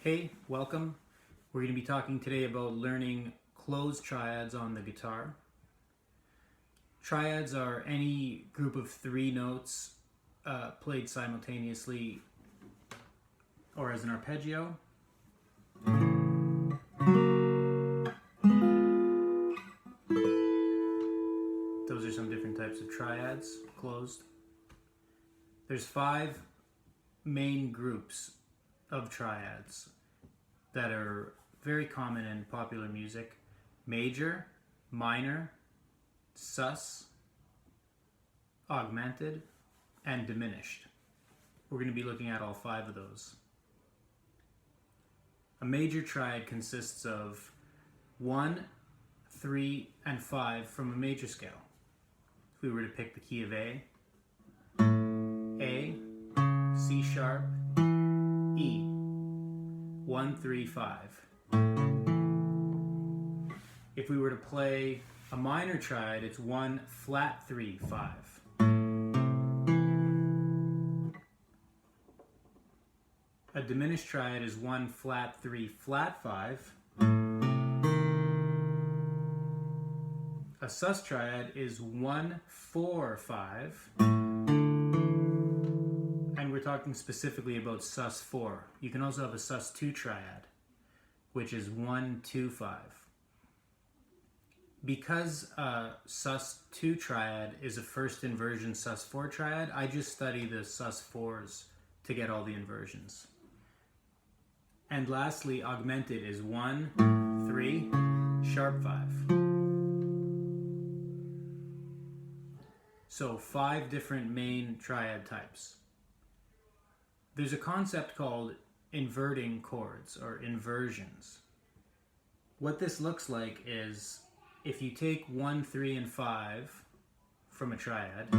Hey, welcome. We're going to be talking today about learning closed triads on the guitar. Triads are any group of three notes played simultaneously or as an arpeggio. Those are some different types of triads, closed. There's 5 main groups of triads that are very common in popular music: major, minor, sus, augmented, and diminished. We're going to be looking at all 5 of those. A major triad consists of 1, 3, and 5 from a major scale. If we were to pick the key of A, C sharp, E, 1, 3, 5. If we were to play a minor triad, it's 1, flat 3, 5. A diminished triad is 1, flat 3, flat 5. A sus triad is 1, 4, 5. And we're talking specifically about sus 4. You can also have a sus 2 triad, which is 1, 2, 5. Because sus 2 triad is a first inversion sus 4 triad, I just study the sus 4s to get all the inversions. And lastly, augmented is 1, 3, sharp 5. So 5 different main triad types. There's a concept called inverting chords or inversions. What this looks like is if you take 1, 3, and 5 from a triad,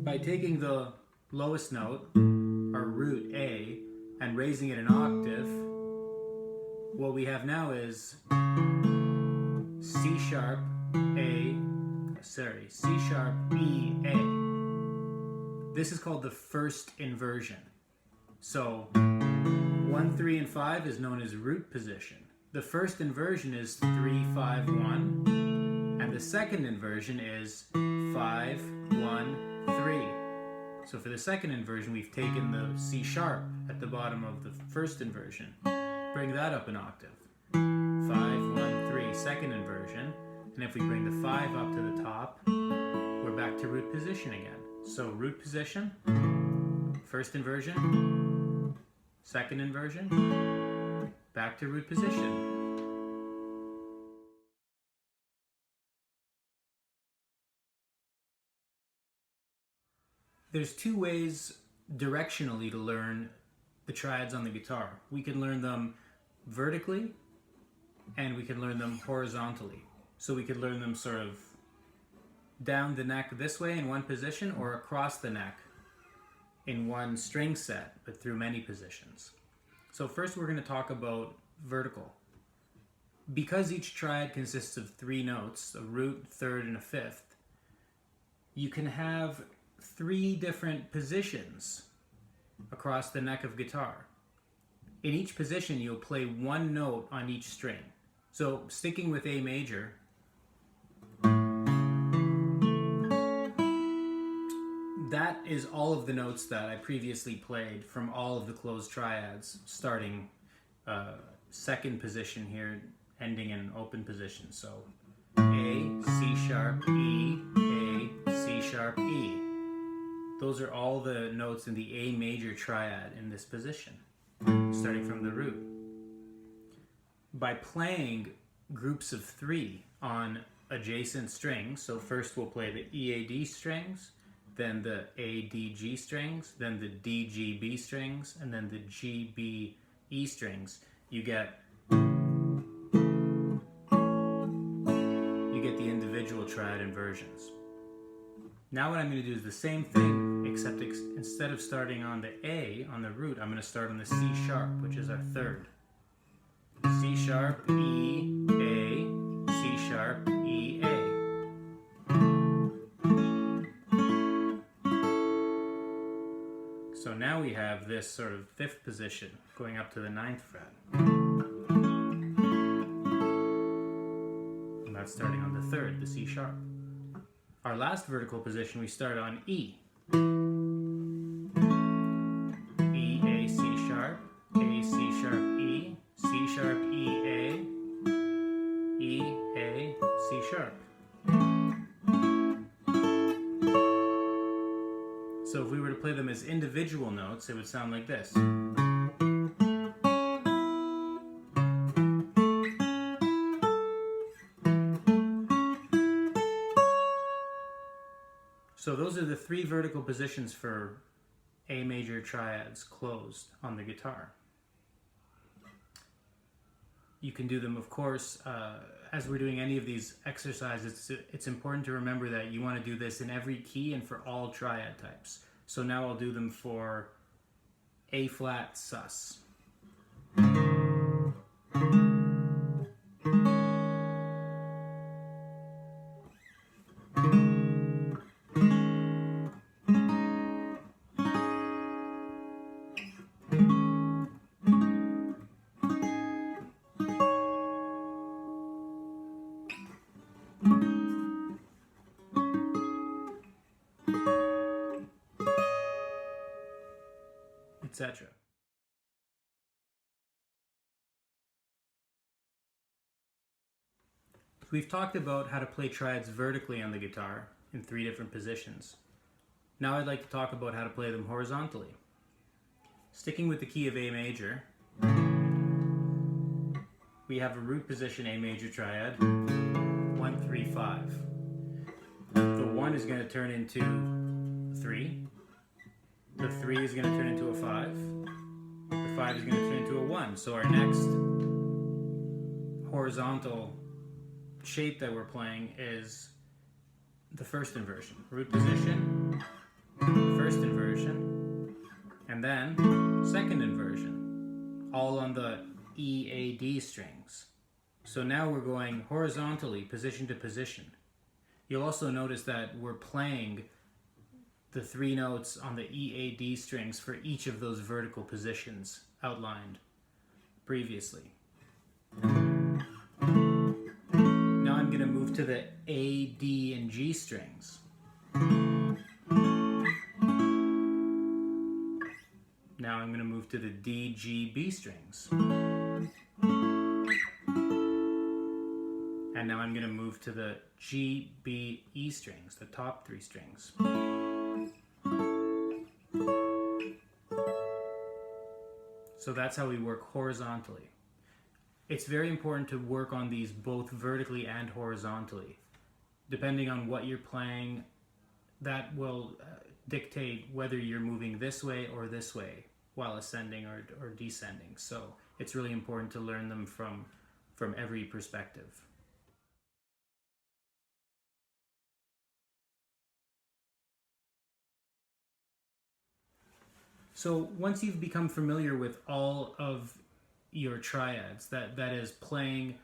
by taking the lowest note, our root A, and raising it an octave, what we have now is C sharp, E, A. This is called the first inversion. So 1, 3, and 5 is known as root position. The first inversion is 3, 5, 1, and the second inversion is 5, 1, 3. So for the second inversion, we've taken the C sharp at the bottom of the first inversion, bring that up an octave. 5, 1, 3, second inversion, and if we bring the 5 up to the top, we're back to root position again. So root position, first inversion, second inversion, back to root position. There's 2 ways directionally to learn the triads on the guitar. We can learn them vertically and we can learn them horizontally. So we could learn them sort of down the neck this way in one position, or across the neck in one string set, but through many positions. So first we're going to talk about vertical. Because each triad consists of 3 notes, a root, third, and a fifth, you can have 3 different positions across the neck of guitar. In each position you'll play 1 note on each string. So sticking with A major, that is all of the notes that I previously played from all of the closed triads, starting second position here, ending in open position. So A, C sharp, E, A, C sharp, E. Those are all the notes in the A major triad in this position, starting from the root. By playing groups of 3 on adjacent strings, so first we'll play the EAD strings, then the ADG strings, then the DGB strings, and then the GBE strings, you get the individual triad inversions. Now what I'm going to do is the same thing, except instead of starting on the A, on the root, I'm going to start on the C sharp, which is our third. C sharp, E, A, C sharp, E, A. So now we have this sort of fifth position going up to the ninth fret. And that's starting on the third, the C sharp. Our last vertical position, we start on E. E, A, C sharp, A, C sharp, E, C sharp, E, A, C sharp. So if we were to play them as individual notes, it would sound like this. So those are the three vertical positions for A major triads closed on the guitar. You can do them, of course, as we're doing any of these exercises, it's important to remember that you want to do this in every key and for all triad types. So now I'll do them for A flat sus. Etc. We've talked about how to play triads vertically on the guitar in three different positions. Now I'd like to talk about how to play them horizontally. Sticking with the key of A major, we have a root position A major triad, 1, 3, 5. The 1 is going to turn into 3. The 3 is going to turn into a 5. The 5 is going to turn into a 1. So our next horizontal shape that we're playing is the first inversion. Root position, first inversion, and then second inversion, all on the E, A, D strings. So now we're going horizontally, position to position. You'll also notice that we're playing the three notes on the E, A, D strings for each of those vertical positions outlined previously. Now I'm going to move to the A, D, and G strings. Now I'm going to move to the D, G, B strings. And now I'm going to move to the G, B, E strings, the top three strings. So that's how we work horizontally. It's very important to work on these both vertically and horizontally. Depending on what you're playing, that will dictate whether you're moving this way or this way while ascending or descending. So it's really important to learn them from every perspective. So once you've become familiar with all of your triads, that is playing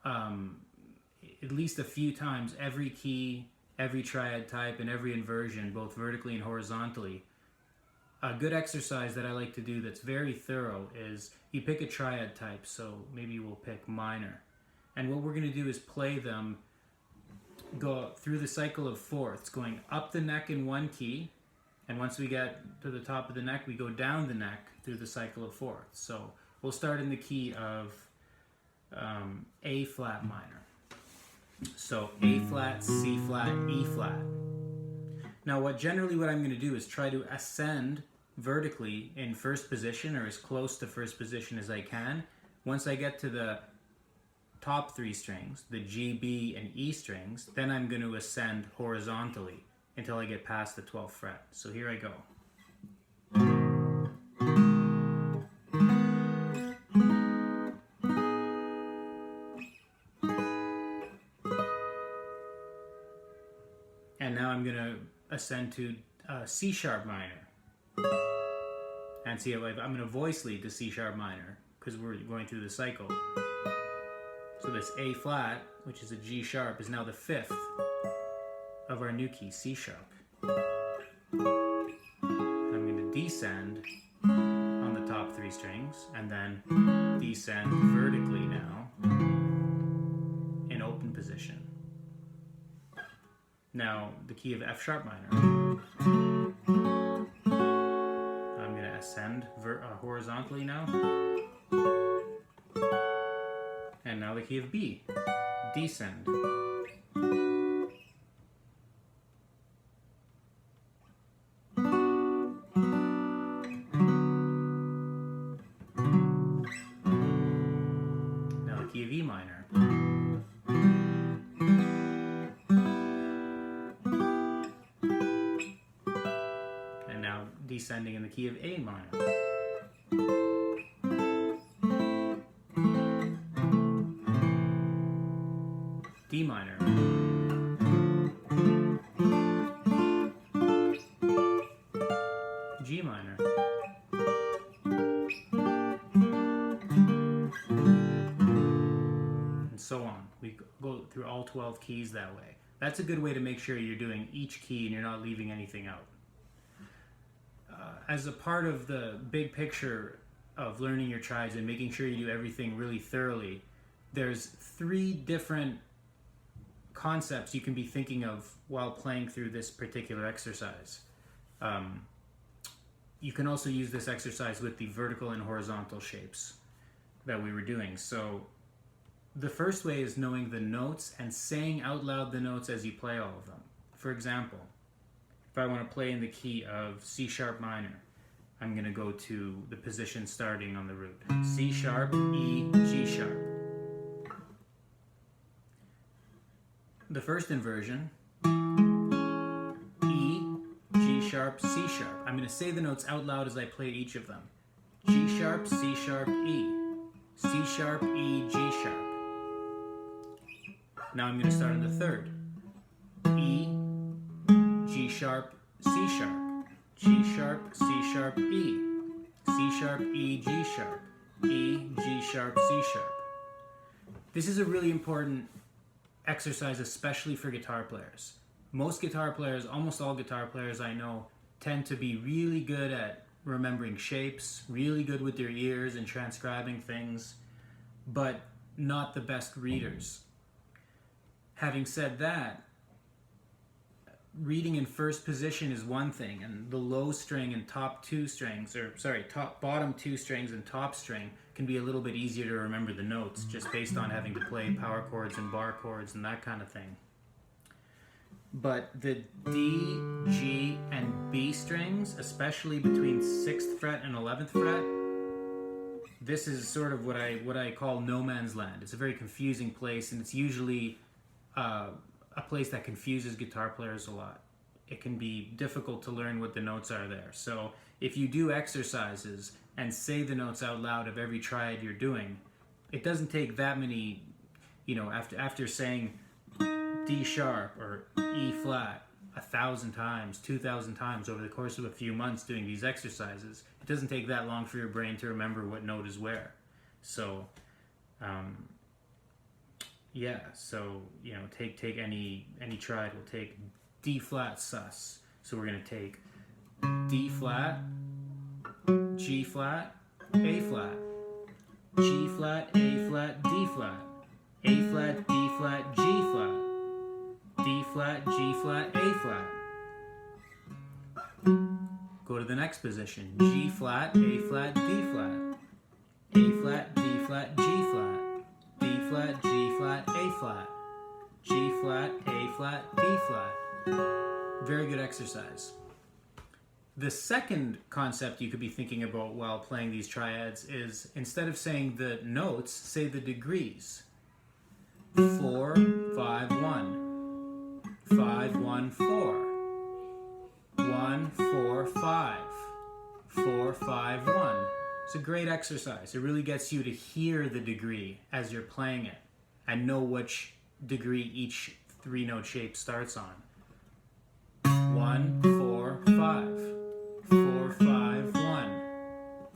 at least a few times every key, every triad type, and every inversion, both vertically and horizontally, a good exercise that I like to do that's very thorough is you pick a triad type, so maybe we'll pick minor. And what we're going to do is play them, go through the cycle of fourths, going up the neck in one key, and once we get to the top of the neck, we go down the neck through the cycle of fourths. So we'll start in the key of A flat minor. So A flat, C flat, E flat. Now what I'm going to do is try to ascend vertically in first position, or as close to first position as I can. Once I get to the top three strings, the G, B, and E strings, then I'm going to ascend horizontally until I get past the 12th fret. So here I go. And now I'm going to ascend to C sharp minor. And see, I'm going to voice lead to C sharp minor because we're going through the cycle. So this A flat, which is a G sharp, is now the fifth of our new key, C sharp. I'm going to descend on the top 3 strings, and then descend vertically now in open position. Now, the key of F sharp minor. I'm going to ascend horizontally now. And now the key of B, descend. Now the key of E minor. And now descending in the key of A minor. D minor. G minor. And so on. We go through all 12 keys that way. That's a good way to make sure you're doing each key and you're not leaving anything out. As a part of the big picture of learning your triads and making sure you do everything really thoroughly, there's 3 different concepts you can be thinking of while playing through this particular exercise. You can also use this exercise with the vertical and horizontal shapes that we were doing. So the first way is knowing the notes and saying out loud the notes as you play all of them. For example, if I want to play in the key of C sharp minor, I'm going to go to the position starting on the root. C sharp, E, G sharp. The first inversion, E, G sharp, C sharp. I'm going to say the notes out loud as I play each of them. G sharp, C sharp, E. C sharp, E, G sharp. Now I'm going to start on the third. E, G sharp, C sharp. G sharp, C sharp, E. C sharp, E, G sharp. E, G sharp, C sharp. This is a really important exercise, especially for guitar players. Most guitar players, almost all guitar players I know, tend to be really good at remembering shapes, really good with their ears and transcribing things, but not the best readers. Having said that, reading in first position is one thing, and the low string and bottom 2 strings and top string can be a little bit easier to remember the notes just based on having to play power chords and bar chords and that kind of thing. But the D, G, and B strings, especially between 6th fret and 11th fret, this is sort of what I call no man's land. It's a very confusing place, and it's usually a place that confuses guitar players a lot. It can be difficult to learn what the notes are there. So if you do exercises and say the notes out loud of every triad you're doing, it doesn't take that many, after saying D sharp or E flat 1,000 times, 2,000 times over the course of a few months doing these exercises, it doesn't take that long for your brain to remember what note is where. So take any triad. We'll take D flat sus. So we're going to take D flat, G flat, A flat, G flat, A flat, D flat, A flat, D flat, G flat, D flat, G flat, A flat. Go to the next position. G flat, A flat, D flat, A flat, D flat, G flat, D flat, G flat, A flat, G flat, A flat, D flat. Very good exercise. The second concept you could be thinking about while playing these triads is, instead of saying the notes, say the degrees. 4, 5, 1. 5, 1, 4. 1, 4, 5. 4, 5, 1. It's a great exercise. It really gets you to hear the degree as you're playing it and know which degree each 3-note shape starts on. 1, 4, 5. 4, 5, 1.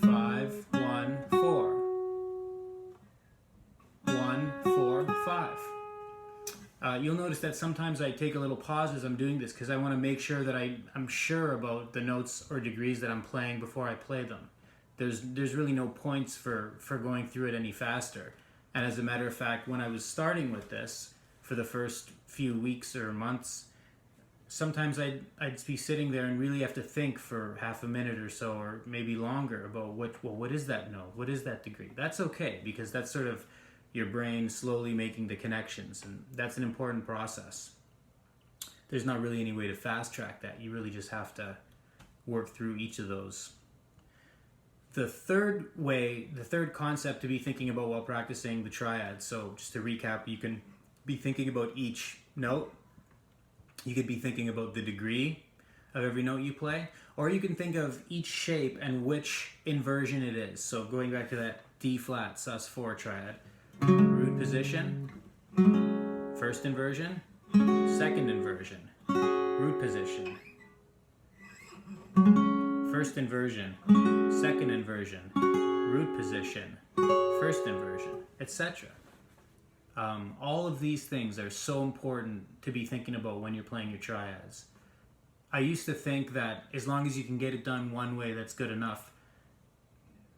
5, 1, 4. 1, 4, 5. You'll noticed that sometimes I take a little pause as I'm doing this because I want to make sure that I'm sure about the notes or degrees that I'm playing before I play them. There's really no points for going through it any faster. And as a matter of fact, when I was starting with this for the first few weeks or months, sometimes I'd be sitting there and really have to think for half a minute or so, or maybe longer, about what is that note? What is that degree? That's okay, because that's sort of your brain slowly making the connections, and that's an important process. There's not really any way to fast track that. You really just have to work through each of those. The third concept to be thinking about while practicing the triads, so just to recap, you can be thinking about each note. You could be thinking about the degree of every note you play, or you can think of each shape and which inversion it is. So going back to that D flat sus4 triad, root position, first inversion, second inversion, root position, first inversion, second inversion, root position, first inversion, etc. All of these things are so important to be thinking about when you're playing your triads. I used to think that as long as you can get it done one way, that's good enough.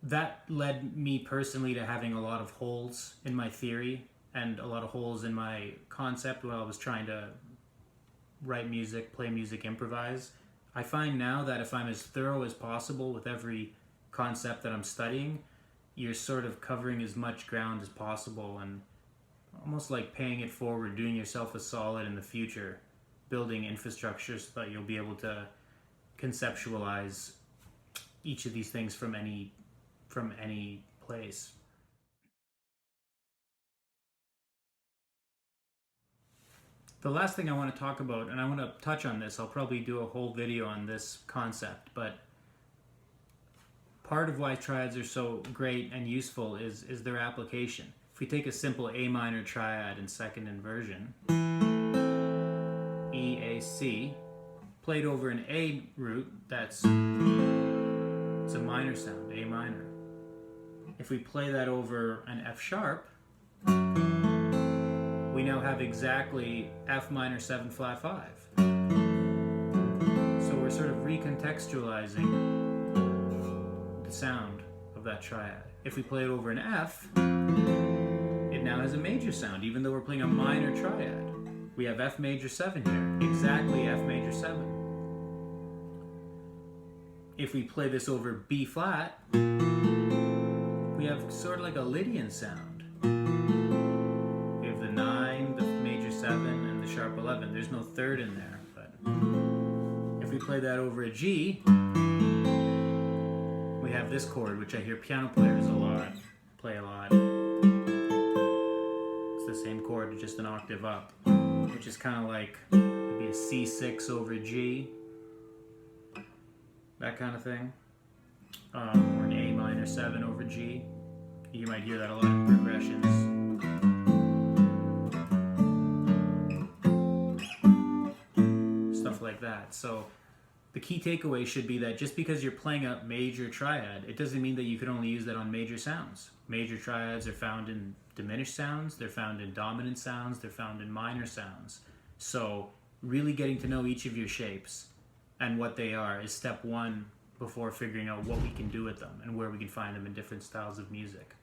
That led me personally to having a lot of holes in my theory and a lot of holes in my concept while I was trying to write music, play music, improvise. I find now that if I'm as thorough as possible with every concept that I'm studying, you're sort of covering as much ground as possible and almost like paying it forward, doing yourself a solid in the future, building infrastructure so that you'll be able to conceptualize each of these things from any place. The last thing I want to talk about, and I want to touch on this, I'll probably do a whole video on this concept, but part of why triads are so great and useful is their application. If we take a simple A minor triad in second inversion, E, A, C, played over an A root, it's a minor sound, A minor. If we play that over an F sharp, we now have exactly F minor 7 flat 5. So we're sort of recontextualizing the sound of that triad. If we play it over an F, it now has a major sound, even though we're playing a minor triad. We have F major 7 here, exactly F major 7. If we play this over B flat, we have sort of like a Lydian sound. We have the 9, the major 7, and the sharp 11. There's no third in there, but if we play that over a G, we have this chord, which I hear piano players play a lot. It's the same chord, just an octave up, which is kind of like maybe a C6 over G, that kind of thing, or an A minor 7 over G. You might hear that a lot in progressions. Stuff like that. So the key takeaway should be that just because you're playing a major triad, it doesn't mean that you can only use that on major sounds. Major triads are found in diminished sounds, they're found in dominant sounds, they're found in minor sounds. So really getting to know each of your shapes and what they are is step one before figuring out what we can do with them and where we can find them in different styles of music.